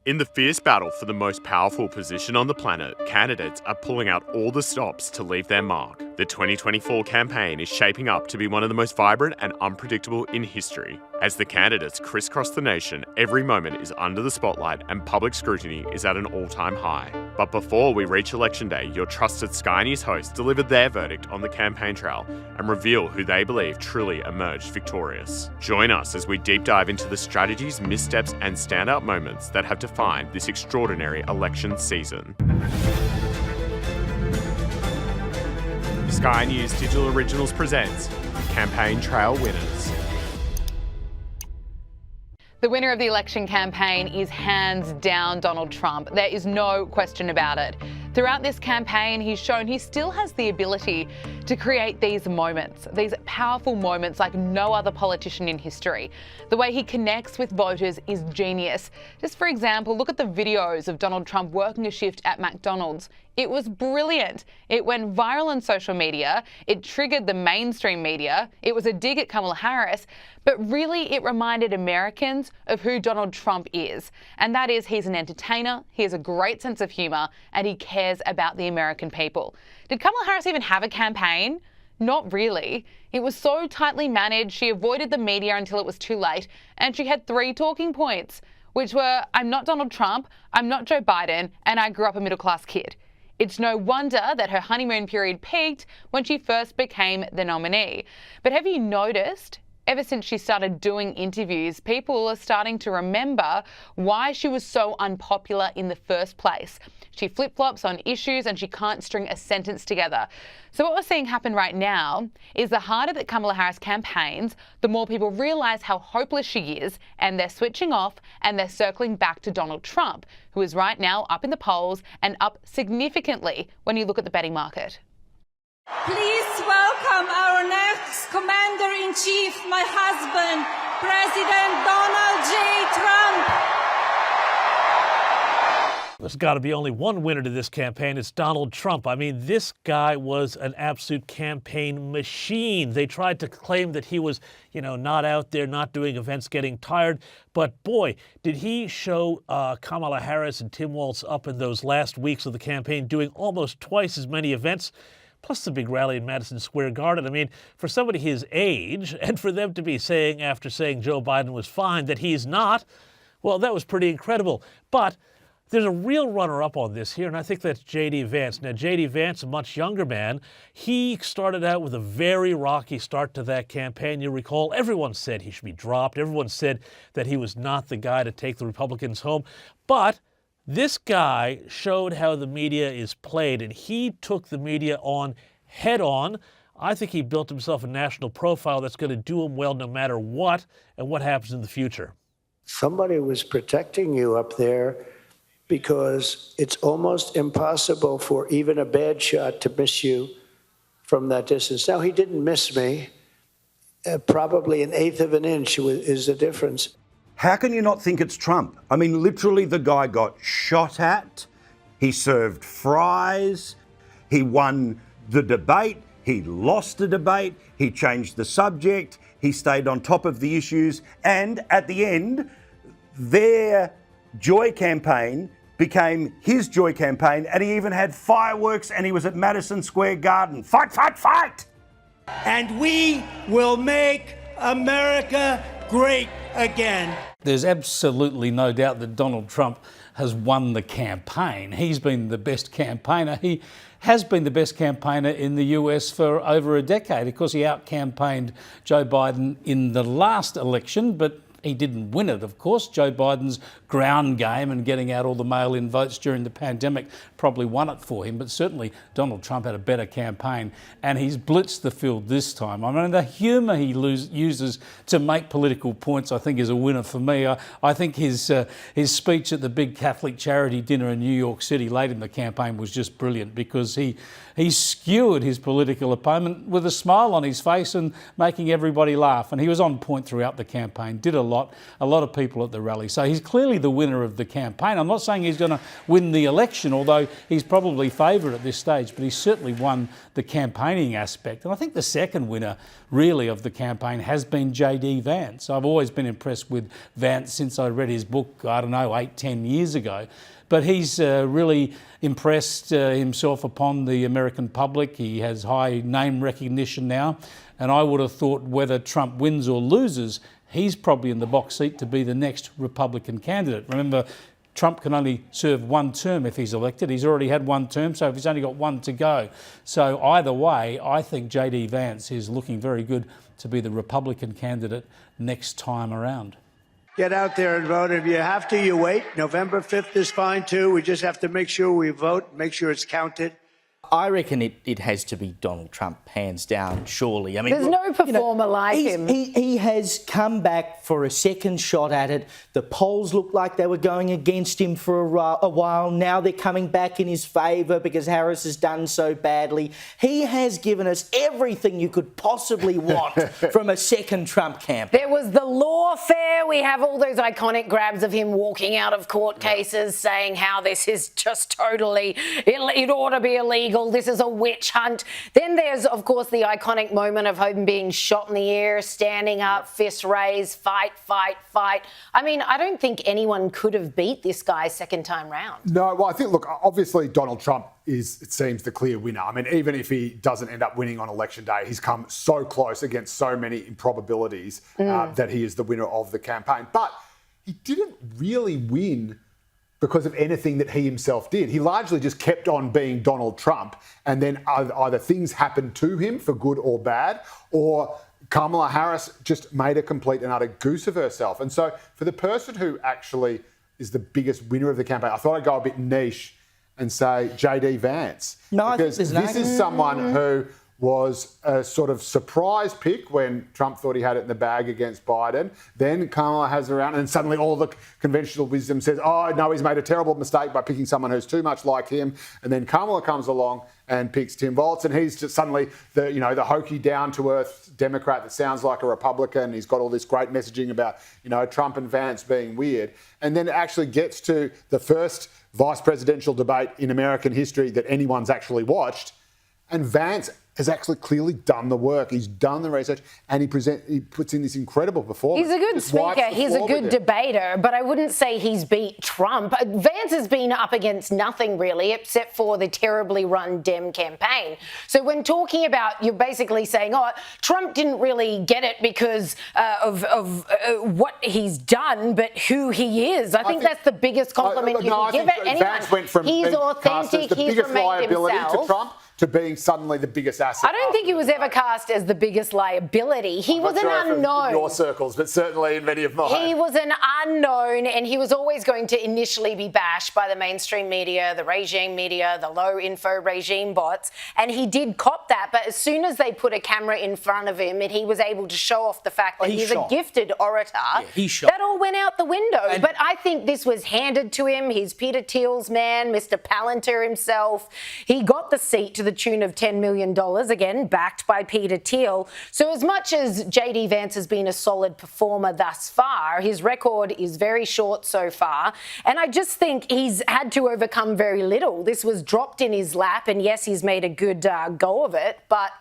In the fierce battle for the most powerful position on the planet, candidates are pulling out all the stops to leave their mark. The 2024 campaign is shaping up to be one of the most vibrant and unpredictable in history. As the candidates crisscross the nation, every moment is under the spotlight and public scrutiny is at an all-time high. But before we reach Election Day, your trusted Sky News hosts deliver their verdict on the campaign trail and reveal who they believe truly emerged victorious. Join us as we deep dive into the strategies, missteps and standout moments that have defined this extraordinary election season. Sky News Digital Originals presents Campaign Trail Winners. The winner of the election campaign is hands down Donald Trump. There is no question about it. Throughout this campaign, he's shown he still has the ability to create these moments, these powerful moments like no other politician in history. The way he connects with voters is genius. Just for example, look at the videos of Donald Trump working a shift at McDonald's. It was brilliant. It went viral on social media. It triggered the mainstream media. It was a dig at Kamala Harris, but really it reminded Americans of who Donald Trump is. And that is, he's an entertainer, he has a great sense of humor, and he cares about the American people. Did Kamala Harris even have a campaign? Not really. It was so tightly managed, she avoided the media until it was too late, and she had 3 talking points, which were, I'm not Donald Trump, I'm not Joe Biden, and I grew up a middle-class kid. It's no wonder that her honeymoon period peaked when she first became the nominee. But have you noticed, ever since she started doing interviews, people are starting to remember why she was so unpopular in the first place. She flip-flops on issues and she can't string a sentence together. So what we're seeing happen right now is the harder that Kamala Harris campaigns, the more people realise how hopeless she is, and they're switching off and they're circling back to Donald Trump, who is right now up in the polls and up significantly when you look at the betting market. Please welcome our next Commander-in-Chief, my husband, President Donald J. Trump. There's got to be only one winner to this campaign. It's Donald Trump. I mean, this guy was an absolute campaign machine. They tried to claim that he was, not out there, not doing events, getting tired. But boy, did he show Kamala Harris and Tim Walz up in those last weeks of the campaign, doing almost twice as many events, plus the big rally in Madison Square Garden. I mean, for somebody his age, and for them to be saying, after saying Joe Biden was fine, that he's not, well, that was pretty incredible. But there's a real runner-up on this here, and I think that's J.D. Vance. Now, J.D. Vance, a much younger man, he started out with a very rocky start to that campaign. You recall, everyone said he should be dropped. Everyone said that he was not the guy to take the Republicans home. But this guy showed how the media is played, and he took the media on head-on. I think he built himself a national profile that's going to do him well no matter what and what happens in the future. Somebody was protecting you up there, because it's almost impossible for even a bad shot to miss you from that distance. Now, he didn't miss me. Probably 1/8 of an inch is the difference. How can you not think it's Trump? I mean, literally, the guy got shot at. He served fries. He won the debate. He lost the debate. He changed the subject. He stayed on top of the issues. And at the end, their joy campaign became his joy campaign, and he even had fireworks, and he was at Madison Square Garden. Fight, fight, fight! And we will make America great again. There's absolutely no doubt that Donald Trump has won the campaign. He's been the best campaigner. He has been the best campaigner in the US for over a decade. Of course, he out-campaigned Joe Biden in the last election, but he didn't win it, of course. Joe Biden's ground game and getting out all the mail-in votes during the pandemic probably won it for him, but certainly Donald Trump had a better campaign, and he's blitzed the field this time. I mean, the humour he uses to make political points, I think, is a winner for me. I think his speech at the big Catholic charity dinner in New York City late in the campaign was just brilliant, because he skewered his political opponent with a smile on his face and making everybody laugh, and he was on point throughout the campaign, did a lot of people at the rally. So he's clearly the winner of the campaign. I'm not saying he's going to win the election, although he's probably favourite at this stage, but he's certainly won the campaigning aspect. And I think the second winner, really, of the campaign has been JD Vance. I've always been impressed with Vance since I read his book, I don't know, 8-10 years ago. But he's really impressed himself upon the American public. He has high name recognition now. And I would have thought whether Trump wins or loses, he's probably in the box seat to be the next Republican candidate. Remember, Trump can only serve one term if he's elected. He's already had one term, so he's only got one to go. So either way, I think JD Vance is looking very good to be the Republican candidate next time around. Get out there and vote. If you have to, you wait. November 5th is fine, too. We just have to make sure we vote, make sure it's counted. I reckon it has to be Donald Trump, hands down, surely. I mean, there's no performer like him. He has come back for a second shot at it. The polls looked like they were going against him for a while. Now they're coming back in his favour because Harris has done so badly. He has given us everything you could possibly want from a second Trump campaign. There was the lawfare. We have all those iconic grabs of him walking out of court cases saying how this is just totally, it ought to be illegal. This is a witch hunt. Then there's, of course, the iconic moment of him being shot in the air, standing up, fist raised, fight, fight, fight. I mean, I don't think anyone could have beat this guy second time round. No, well, I think, look, obviously Donald Trump is, it seems, the clear winner. I mean, even if he doesn't end up winning on election day, he's come so close against so many improbabilities that he is the winner of the campaign. But he didn't really win because of anything that he himself did. He largely just kept on being Donald Trump, and then either things happened to him for good or bad, or Kamala Harris just made a complete and utter goose of herself. And so for the person who actually is the biggest winner of the campaign, I thought I'd go a bit niche and say JD Vance. No, because this is someone who was a sort of surprise pick when Trump thought he had it in the bag against Biden. Then Kamala has her around, and suddenly all the conventional wisdom says, oh, no, he's made a terrible mistake by picking someone who's too much like him. And then Kamala comes along and picks Tim Walz, and he's just suddenly the hokey, down-to-earth Democrat that sounds like a Republican. He's got all this great messaging about, Trump and Vance being weird. And then it actually gets to the first vice presidential debate in American history that anyone's actually watched, and Vance has actually clearly done the work. He's done the research, and he puts in this incredible performance. He's a good speaker. He's a good debater, but I wouldn't say he's beat Trump. Vance has been up against nothing really, except for the terribly run Dem campaign. So when talking about, you're basically saying, oh, Trump didn't really get it because of what he's done, but who he is. I think that's the biggest compliment you can give anyone. Vance went from he's being authentic. cast as the He's biggest remained liability himself. to Trump to being suddenly the biggest asset. I don't think he was ever cast as the biggest liability. He was an unknown. In your circles, but certainly in many of mine. He was an unknown, and he was always going to initially be bashed by the mainstream media, the regime media, the low info regime bots, and he did cop that. But as soon as they put a camera in front of him and he was able to show off the fact that he's a gifted orator, that all went out the window. But I think this was handed to him. He's Peter Thiel's man, Mr. Palantir himself. He got the seat to the tune of $10 million, again, backed by Peter Thiel. So as much as JD Vance has been a solid performer thus far, his record is very short so far. And I just think he's had to overcome very little. This was dropped in his lap, and yes, he's made a good go of it, but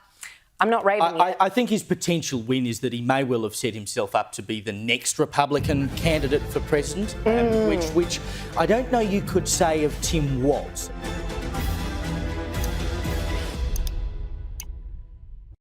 I'm not raving yet. I think his potential win is that he may well have set himself up to be the next Republican candidate for president, which I don't know you could say of Tim Walz.